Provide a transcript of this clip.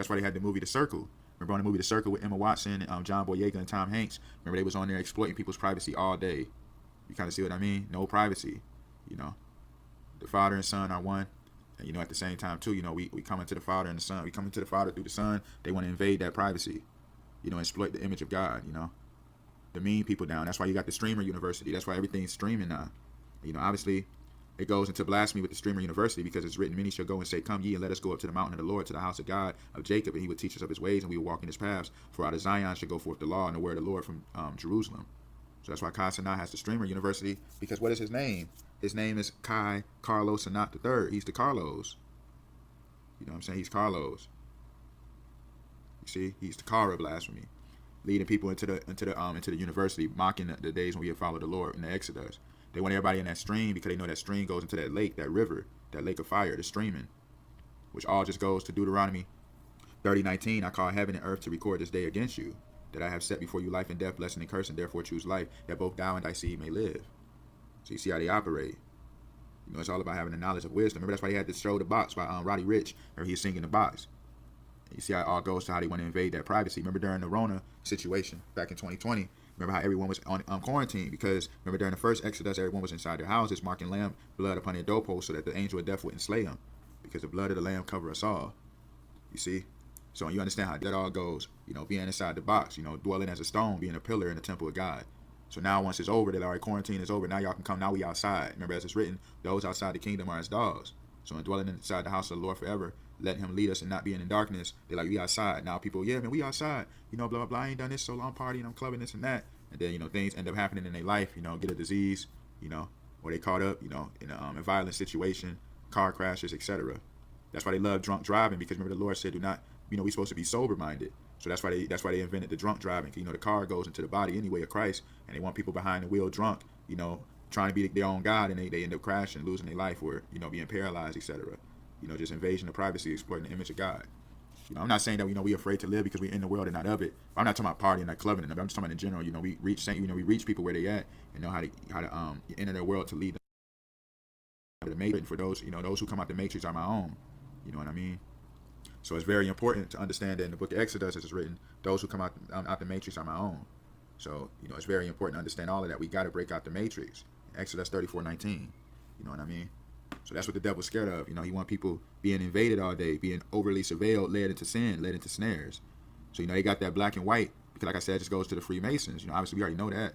That's why they had the movie The Circle. Remember on the movie The Circle with Emma Watson, John Boyega, and Tom Hanks? Remember they was on there exploiting people's privacy all day. You kind of see what I mean? No privacy. You know, the Father and Son are one. And, at the same time, too, we come into the Father and the Son. We come into the Father through the Son. They want to invade that privacy, exploit the image of God, the mean people down. That's why you got the streamer university. That's why everything's streaming now. Obviously, it goes into blasphemy with the streamer university because it's written, many shall go and say, come ye and let us go up to the mountain of the Lord, to the house of God, of Jacob, and he would teach us of his ways, and we will walk in his paths. For out of Zion shall go forth the law and the word of the Lord from Jerusalem. So that's why Kai Sanat has the streamer university, because what is his name? His name is Kai Carlos Sanat III. He's the Carlos. You know what I'm saying? He's Carlos. You see? He's the Kara blasphemy, leading people into the university, mocking the days when we had followed the Lord in the Exodus. They want everybody in that stream because they know that stream goes into that lake, that river, that lake of fire, the streaming, which all just goes to Deuteronomy 30:19. I call heaven and earth to record this day against you, that I have set before you life and death, blessing and cursing, therefore choose life, that both thou and thy seed may live. So you see how they operate. It's all about having the knowledge of wisdom. Remember, that's why he had to show the box by Roddy Ricch, where he's singing the box. You see how it all goes to how they want to invade that privacy. Remember during the Rona situation back in 2020, remember how everyone was on quarantine, because remember during the first Exodus, everyone was inside their houses marking lamb blood upon their doorposts so that the angel of death wouldn't slay them, because the blood of the lamb cover us all. You see? So you understand how that all goes, being inside the box, dwelling as a stone, being a pillar in the temple of God. So now once it's over, they're like, quarantine is over, now y'all can come, now we outside. Remember, as it's written, those outside the kingdom are as dogs. So in dwelling inside the house of the Lord forever, letting him lead us and not being in darkness, they're like, we outside. Now people, yeah, man, we outside. Blah, blah, blah, I ain't done this so long, partying, I'm clubbing this and that. And then, things end up happening in their life, get a disease, or they caught up, in a violent situation, car crashes, etc. That's why they love drunk driving, because remember the Lord said, do not, we're supposed to be sober-minded. So that's why they invented the drunk driving. The car goes into the body anyway of Christ, and they want people behind the wheel drunk, trying to be their own God, and they end up crashing, losing their life, or being paralyzed, etc. Just invasion of privacy, exploiting the image of God. I'm not saying that we afraid to live because we're in the world and not of it. I'm not talking about partying, not clubbing, I'm just talking about in general. We reach people where they at and know how to enter their world to lead them to the matrix. For those those who come out the matrix are my own. You know what I mean? So it's very important to understand that in the book of Exodus, as it's written, those who come out the matrix are my own. So, it's very important to understand all of that. We got to break out the matrix. Exodus 34:19. You know what I mean? So that's what the devil's scared of. He want people being invaded all day, being overly surveilled, led into sin, led into snares. So, they got that black and white, because like I said, it just goes to the Freemasons. Obviously we already know that,